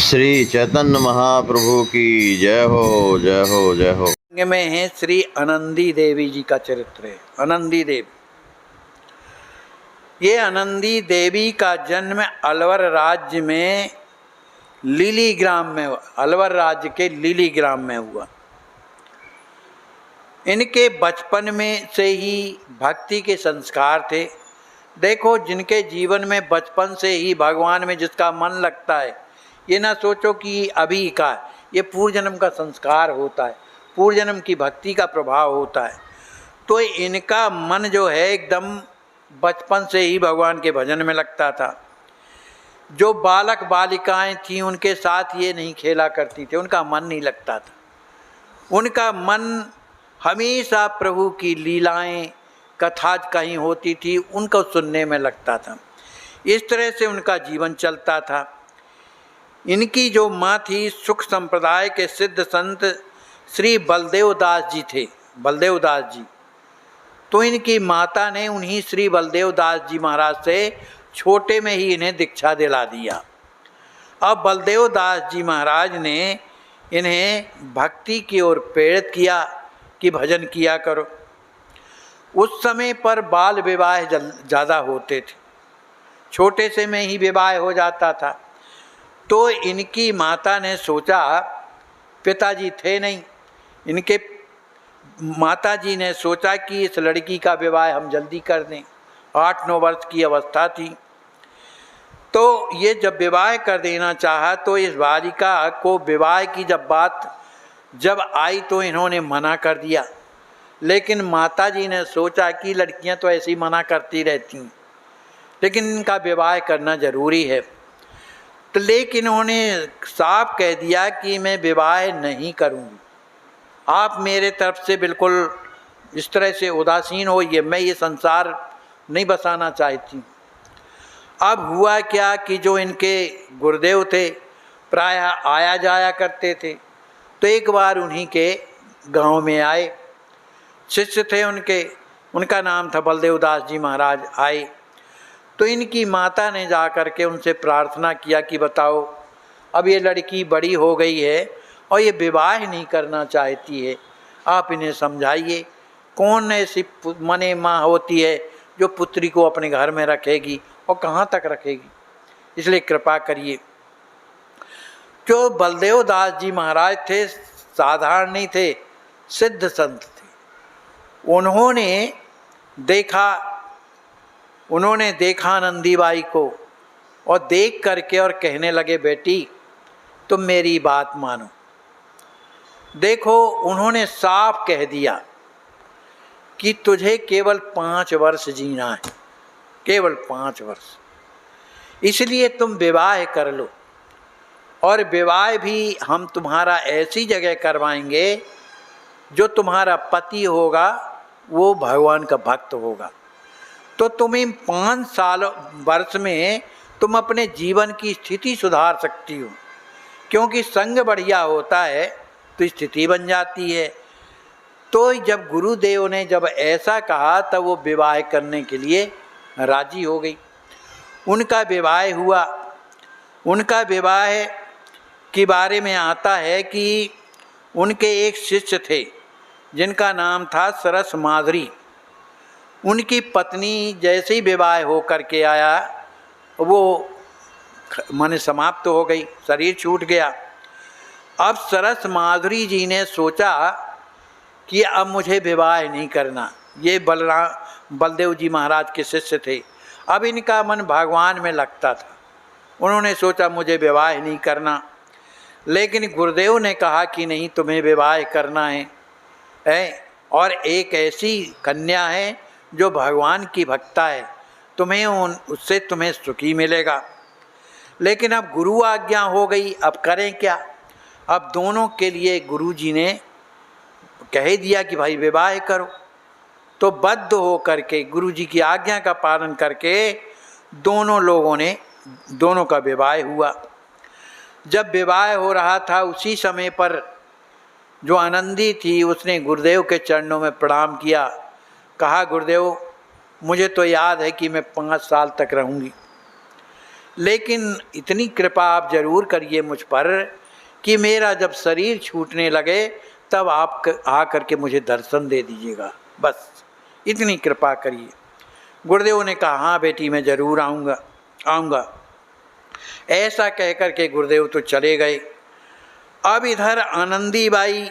श्री चैतन्य महाप्रभु की जय हो जय हो जय हो। में है श्री आनंदी देवी जी का चरित्र है। आनंदी देवी, ये आनंदी देवी का जन्म अलवर राज्य में लिलीग्राम में, अलवर राज्य के लिलीग्राम में हुआ। इनके बचपन में से ही भक्ति के संस्कार थे। देखो, जिनके जीवन में बचपन से ही भगवान में जिसका मन लगता है, ये ना सोचो कि अभी का, ये पूर्व जन्म का संस्कार होता है, पूर्व जन्म की भक्ति का प्रभाव होता है। तो इनका मन जो है एकदम बचपन से ही भगवान के भजन में लगता था। जो बालक बालिकाएं थीं उनके साथ ये नहीं खेला करती थी, उनका मन नहीं लगता था। उनका मन हमेशा प्रभु की लीलाएं, कथा कहीं होती थी, उनको सुनने में लगता था। इस तरह से उनका जीवन चलता था। इनकी जो माँ थी, सुख संप्रदाय के सिद्ध संत श्री बलदेव दास जी थे, बलदेव दास जी। तो इनकी माता ने उन्हीं श्री बलदेव दास जी महाराज से छोटे में ही इन्हें दीक्षा दिला दिया। अब बलदेव दास जी महाराज ने इन्हें भक्ति की ओर प्रेरित किया कि भजन किया करो। उस समय पर बाल विवाह ज़्यादा होते थे, छोटे से में ही विवाह हो जाता था। तो इनकी माता ने सोचा, पिताजी थे नहीं, इनके माताजी ने सोचा कि इस लड़की का विवाह हम जल्दी कर दें। 8-9 वर्ष की अवस्था थी। तो ये जब विवाह कर देना चाहा, तो इस बालिका को विवाह की जब बात जब आई तो इन्होंने मना कर दिया। लेकिन माताजी ने सोचा कि लड़कियां तो ऐसे ही मना करती रहती हैं, लेकिन इनका विवाह करना ज़रूरी है। तो लेकिन उन्होंने साफ कह दिया कि मैं विवाह नहीं करूँगी, आप मेरे तरफ से बिल्कुल इस तरह से उदासीन होइए, मैं ये संसार नहीं बसाना चाहती। अब हुआ क्या कि जो इनके गुरुदेव थे प्रायः आया जाया करते थे, तो एक बार उन्हीं के गांव में आए, शिष्य थे उनके, उनका नाम था बलदेव दास जी महाराज। आए तो इनकी माता ने जा कर के उनसे प्रार्थना किया कि बताओ, अब ये लड़की बड़ी हो गई है और ये विवाह नहीं करना चाहती है, आप इन्हें समझाइए। कौन ऐसी मने माँ होती है जो पुत्री को अपने घर में रखेगी और कहाँ तक रखेगी, इसलिए कृपा करिए। जो बलदेव दास जी महाराज थे, साधारण नहीं थे, सिद्ध संत थे। उन्होंने देखा आनंदी बाई को और देख करके और कहने लगे, बेटी तुम मेरी बात मानो। देखो, उन्होंने साफ कह दिया कि तुझे केवल 5 वर्ष जीना है, केवल 5 वर्ष, इसलिए तुम विवाह कर लो। और विवाह भी हम तुम्हारा ऐसी जगह करवाएंगे जो तुम्हारा पति होगा वो भगवान का भक्त होगा। तो तुम्हें 5 वर्ष में तुम अपने जीवन की स्थिति सुधार सकती हो, क्योंकि संग बढ़िया होता है तो स्थिति बन जाती है। तो जब गुरुदेव ने जब ऐसा कहा तब वो विवाह करने के लिए राजी हो गई। उनका विवाह हुआ। उनका विवाह के बारे में आता है कि उनके एक शिष्य थे जिनका नाम था सरस माधुरी। उनकी पत्नी जैसे ही विवाह हो करके आया, वो माने समाप्त हो गई, शरीर छूट गया। अब सरस माधुरी जी ने सोचा कि अब मुझे विवाह नहीं करना। ये बलदेव जी महाराज के शिष्य थे। अब इनका मन भगवान में लगता था। उन्होंने सोचा मुझे विवाह नहीं करना, लेकिन गुरुदेव ने कहा कि नहीं, तुम्हें विवाह करना है और एक ऐसी कन्या है जो भगवान की भक्ता है, तुम्हें उससे तुम्हें सुखी मिलेगा। लेकिन अब गुरु आज्ञा हो गई, अब करें क्या। अब दोनों के लिए गुरु जी ने कह दिया कि भाई विवाह करो। तो बद्ध हो करके गुरु जी की आज्ञा का पालन करके दोनों का विवाह हुआ। जब विवाह हो रहा था उसी समय पर जो आनंदी थी उसने गुरुदेव के चरणों में प्रणाम किया। कहा, गुरुदेव मुझे तो याद है कि मैं 5 साल तक रहूँगी, लेकिन इतनी कृपा आप जरूर करिए मुझ पर कि मेरा जब शरीर छूटने लगे तब आप आ करके मुझे दर्शन दे दीजिएगा, बस इतनी कृपा करिए। गुरुदेव ने कहा हाँ बेटी मैं ज़रूर आऊँगा। ऐसा कह कर के गुरुदेव तो चले गए। अब इधर आनंदी बाई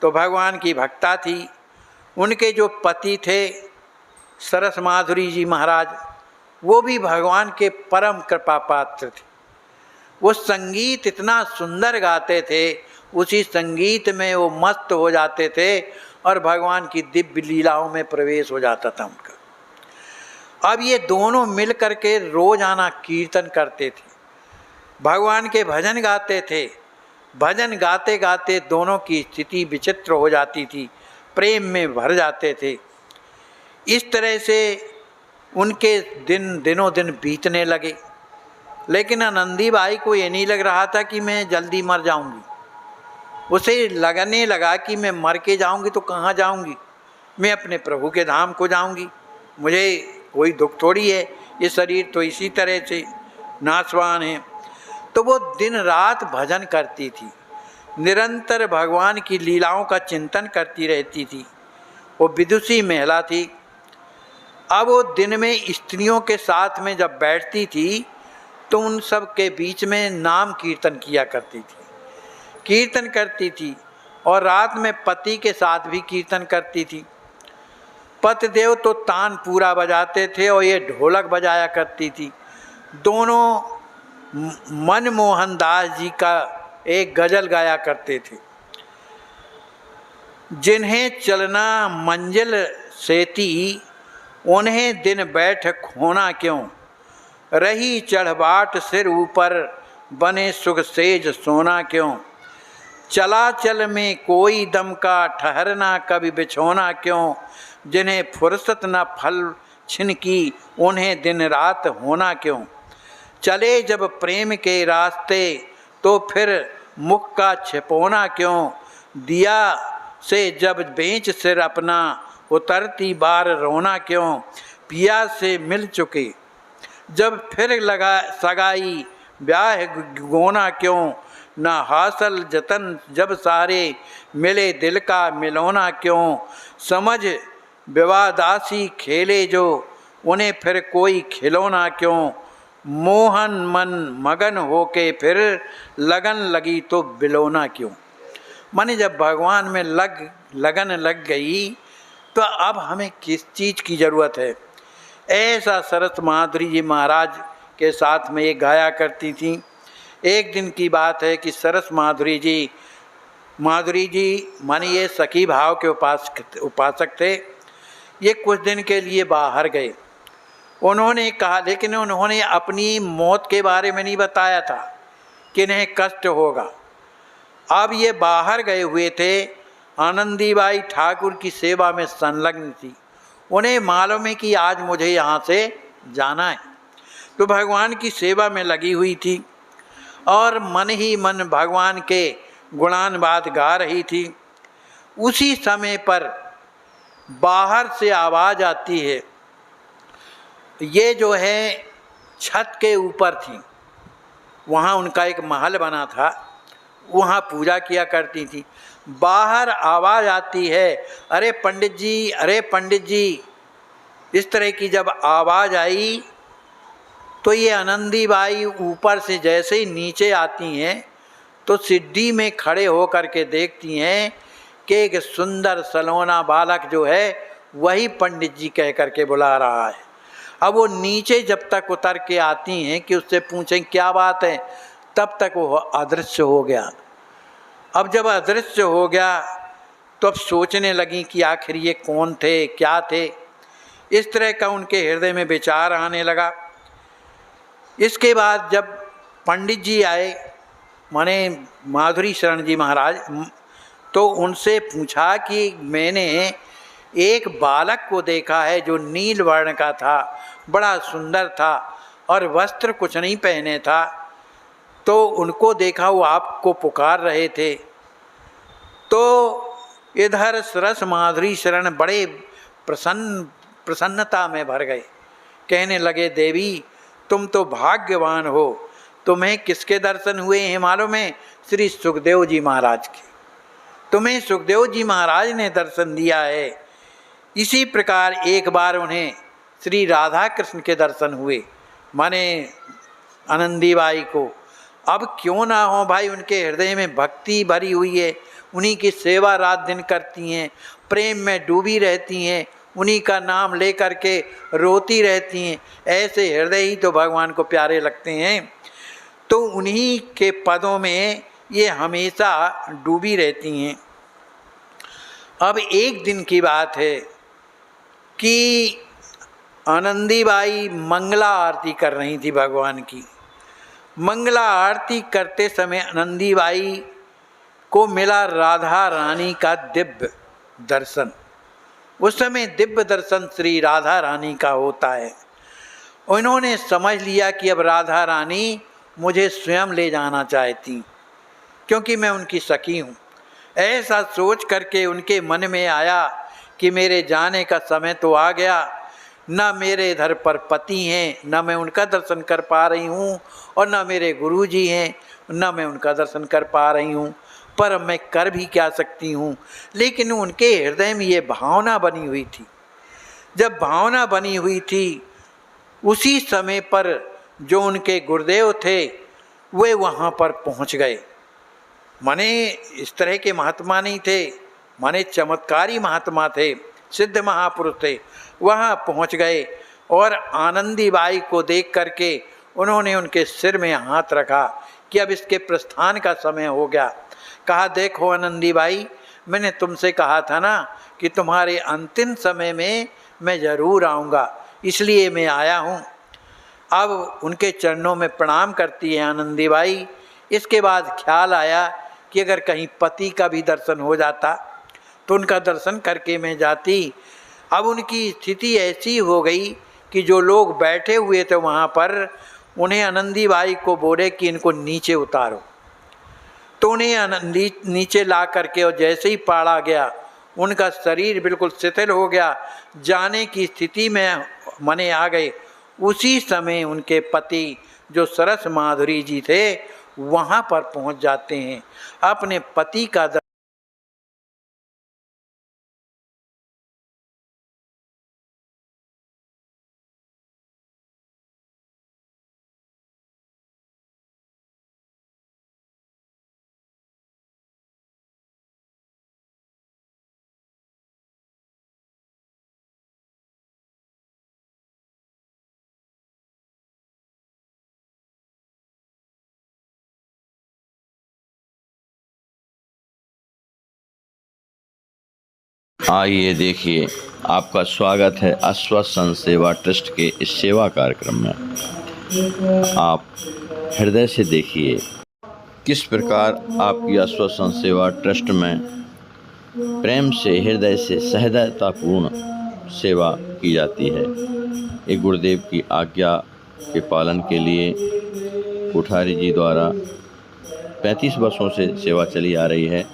तो भगवान की भक्ता थी। उनके जो पति थे सरस माधुरी जी महाराज, वो भी भगवान के परम कृपा पात्र थे। वो संगीत इतना सुंदर गाते थे, उसी संगीत में वो मस्त हो जाते थे और भगवान की दिव्य लीलाओं में प्रवेश हो जाता था उनका। अब ये दोनों मिल करके रोजाना कीर्तन करते थे, भगवान के भजन गाते थे। भजन गाते गाते दोनों की स्थिति विचित्र हो जाती थी, प्रेम में भर जाते थे। इस तरह से उनके दिनों दिन बीतने लगे। लेकिन आनंदी बाई को ये नहीं लग रहा था कि मैं जल्दी मर जाऊंगी। उसे लगने लगा कि मैं मर के जाऊंगी तो कहाँ जाऊंगी, मैं अपने प्रभु के धाम को जाऊंगी। मुझे कोई दुख थोड़ी है, ये शरीर तो इसी तरह से नाशवान है। तो वो दिन रात भजन करती थी, निरंतर भगवान की लीलाओं का चिंतन करती रहती थी। वो विदुषी महिला थी। अब वो दिन में स्त्रियों के साथ में जब बैठती थी तो उन सब के बीच में नाम कीर्तन किया करती थी, कीर्तन करती थी। और रात में पति के साथ भी कीर्तन करती थी। पतिदेव तो तान पूरा बजाते थे और ये ढोलक बजाया करती थी। दोनों मनमोहन दास जी का एक गजल गाया करते थे। जिन्हें चलना मंजिल सेती, उन्हें दिन बैठ खोना क्यों। रही चढ़बाट सिर ऊपर, बने सुख सेज सोना क्यों। चला चल में कोई दम का, ठहरना कभी बिछोना क्यों। जिन्हें फुर्सत न फल छिनकी, उन्हें दिन रात होना क्यों। चले जब प्रेम के रास्ते, तो फिर मुख का छिपोना क्यों। दिया से जब बेच सिर अपना, उतरती बार रोना क्यों। पिया से मिल चुके जब फिर लगा सगाई, ब्याह गोना क्यों। न हासिल जतन जब सारे, मिले दिल का मिलोना क्यों। समझ विवादासी खेले जो, उन्हें फिर कोई खिलौना क्यों। मोहन मन मगन होके फिर, लगन लगी तो बिलोना क्यों। माने जब भगवान में लगन लग गई तो अब हमें किस चीज़ की ज़रूरत है। ऐसा सरस माधुरी जी महाराज के साथ में ये गाया करती थी। एक दिन की बात है कि सरस माधुरी जी माने ये सखी भाव के उपासक थे। ये कुछ दिन के लिए बाहर गए। उन्होंने कहा, लेकिन उन्होंने अपनी मौत के बारे में नहीं बताया था कि इन्हें कष्ट होगा। अब ये बाहर गए हुए थे, आनंदीबाई ठाकुर की सेवा में संलग्न थी। उन्हें मालूम है कि आज मुझे यहाँ से जाना है, तो भगवान की सेवा में लगी हुई थी और मन ही मन भगवान के गुणानुवाद गा रही थी। उसी समय पर बाहर से आवाज़ आती है। ये जो है छत के ऊपर थी, वहाँ उनका एक महल बना था, वहाँ पूजा किया करती थी। बाहर आवाज़ आती है, अरे पंडित जी, अरे पंडित जी। इस तरह की जब आवाज़ आई तो ये आनंदीबाई ऊपर से जैसे ही नीचे आती हैं तो सीढ़ी में खड़े हो कर के देखती हैं कि एक सुंदर सलोना बालक जो है वही पंडित जी कह कर के बुला रहा है। अब वो नीचे जब तक उतर के आती हैं कि उससे पूछें क्या बात है, तब तक वो अदृश्य हो गया। अब जब अदृश्य हो गया तो अब सोचने लगी कि आखिर ये कौन थे, क्या थे। इस तरह का उनके हृदय में विचार आने लगा। इसके बाद जब पंडित जी आए, माने माधुरी शरण जी महाराज, तो उनसे पूछा कि मैंने एक बालक को देखा है जो नील वर्ण का था, बड़ा सुंदर था और वस्त्र कुछ नहीं पहने था, तो उनको देखा वो आपको पुकार रहे थे। तो इधर सरस माधुरी शरण बड़े प्रसन्नता में भर गए। कहने लगे, देवी तुम तो भाग्यवान हो। तुम्हें किसके दर्शन हुए हैं मालूम है? श्री सुखदेव जी महाराज के। तुम्हें सुखदेव जी महाराज ने दर्शन दिया है। इसी प्रकार एक बार उन्हें श्री राधा कृष्ण के दर्शन हुए, माने आनंदीबाई को। अब क्यों ना हो भाई, उनके हृदय में भक्ति भरी हुई है, उन्हीं की सेवा रात दिन करती हैं, प्रेम में डूबी रहती हैं, उन्हीं का नाम ले कर के रोती रहती हैं। ऐसे हृदय ही तो भगवान को प्यारे लगते हैं। तो उन्हीं के पदों में ये हमेशा डूबी रहती हैं। अब एक दिन की बात है कि आनंदीबाई मंगला आरती कर रही थी भगवान की। मंगला आरती करते समय आनंदीबाई को मिला राधा रानी का दिव्य दर्शन। उस समय दिव्य दर्शन श्री राधा रानी का होता है। उन्होंने समझ लिया कि अब राधा रानी मुझे स्वयं ले जाना चाहती, क्योंकि मैं उनकी सखी हूँ। ऐसा सोच करके उनके मन में आया कि मेरे जाने का समय तो आ गया, न मेरे इधर पर पति हैं, न मैं उनका दर्शन कर पा रही हूँ, और न मेरे गुरुजी हैं, न मैं उनका दर्शन कर पा रही हूँ। पर मैं कर भी क्या सकती हूँ। लेकिन उनके हृदय में ये भावना बनी हुई थी। जब भावना बनी हुई थी, उसी समय पर जो उनके गुरुदेव थे वे वहाँ पर पहुँच गए। माने इस तरह के महात्मा नहीं थे, माने चमत्कारी महात्मा थे, सिद्ध महापुरुष थे। वहाँ पहुँच गए और आनंदीबाई को देख करके उन्होंने उनके सिर में हाथ रखा कि अब इसके प्रस्थान का समय हो गया। कहा, देखो आनंदीबाई, मैंने तुमसे कहा था ना कि तुम्हारे अंतिम समय में मैं ज़रूर आऊँगा, इसलिए मैं आया हूँ। अब उनके चरणों में प्रणाम करती है आनंदीबाई। इसके बाद ख्याल आया कि अगर कहीं पति का भी दर्शन हो जाता तो उनका दर्शन करके मैं जाती। अब उनकी स्थिति ऐसी हो गई कि जो लोग बैठे हुए थे वहाँ पर, उन्हें आनंदीबाई को बोले कि इनको नीचे उतारो। तो उन्हें नीचे ला करके और जैसे ही पाड़ा गया, उनका शरीर बिल्कुल शिथिल हो गया, जाने की स्थिति में मने आ गए। उसी समय उनके पति जो सरस माधुरी जी थे वहाँ पर पहुँच जाते हैं। अपने पति का आइए देखिए, आपका स्वागत है आश्वासन सेवा ट्रस्ट के इस सेवा कार्यक्रम में। आप हृदय से देखिए किस प्रकार आपकी आश्वासन सेवा ट्रस्ट में प्रेम से, हृदय से, सहृदयतापूर्ण सेवा की जाती है। एक गुरुदेव की आज्ञा के पालन के लिए कोठारी जी द्वारा 35 वर्षों से सेवा चली आ रही है।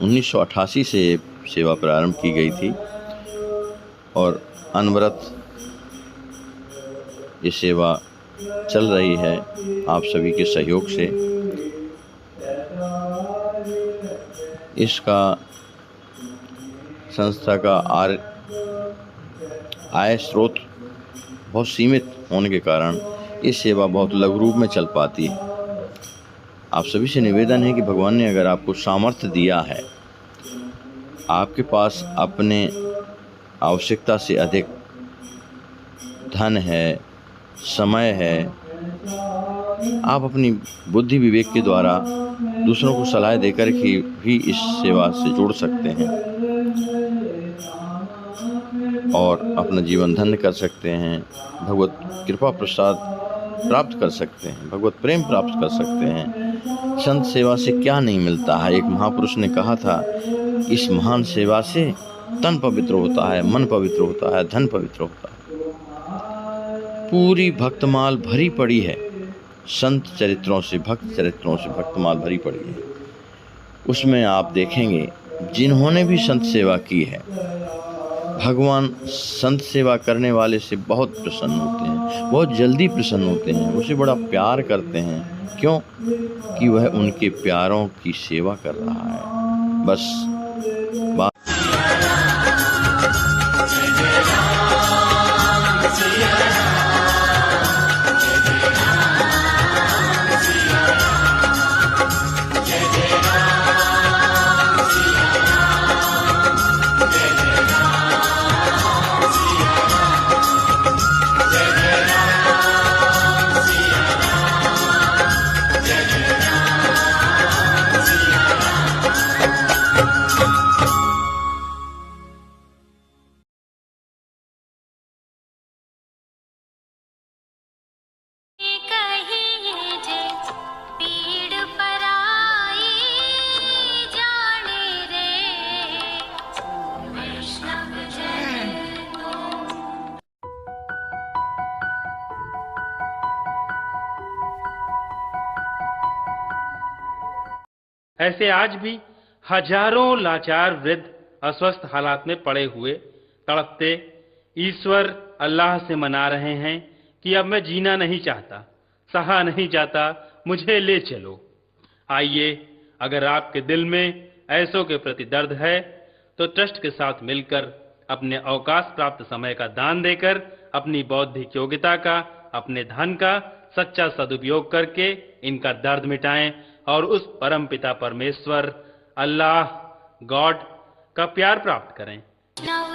1988 से सेवा प्रारंभ की गई थी और अनवरत ये सेवा चल रही है आप सभी के सहयोग से। इसका संस्था का आय स्रोत बहुत सीमित होने के कारण ये सेवा बहुत लघु रूप में चल पाती है। आप सभी से निवेदन है कि भगवान ने अगर आपको सामर्थ्य दिया है, आपके पास अपने आवश्यकता से अधिक धन है, समय है, आप अपनी बुद्धि विवेक के द्वारा दूसरों को सलाह देकर के भी इस सेवा से जुड़ सकते हैं और अपना जीवन धन्य कर सकते हैं। भगवत कृपा प्रसाद प्राप्त कर सकते हैं, भगवत प्रेम प्राप्त कर सकते हैं। संत सेवा से क्या नहीं मिलता है। एक महापुरुष ने कहा था, इस महान सेवा से तन पवित्र होता है, मन पवित्र होता है, धन पवित्र होता है। पूरी भक्तमाल भरी पड़ी है, संत चरित्रों से, भक्त चरित्रों से भक्तमाल भरी पड़ी है। उसमें आप देखेंगे जिन्होंने भी संत सेवा की है, भगवान संत सेवा करने वाले से बहुत प्रसन्न होते हैं। बहुत जल्दी प्रसन्न होते हैं, उसे बड़ा प्यार करते हैं। क्यों? कि वह उनके प्यारों की सेवा कर रहा है। बस बात कहिए जे पीड़ पराई जाने रे वैष्णव जन तो। ऐसे आज भी हजारों लाचार वृद्ध अस्वस्थ हालात में पड़े हुए तड़पते ईश्वर अल्लाह से मना रहे हैं कि अब मैं जीना नहीं चाहता, सहा नहीं जाता, मुझे ले चलो। आइए, अगर आपके दिल में ऐसों के प्रति दर्द है तो ट्रस्ट के साथ मिलकर अपने अवकाश प्राप्त समय का दान देकर अपनी बौद्धिक योग्यता का, अपने धन का सच्चा सदुपयोग करके इनका दर्द मिटाएं और उस परम पिता परमेश्वर अल्लाह गॉड का प्यार प्राप्त करें। नव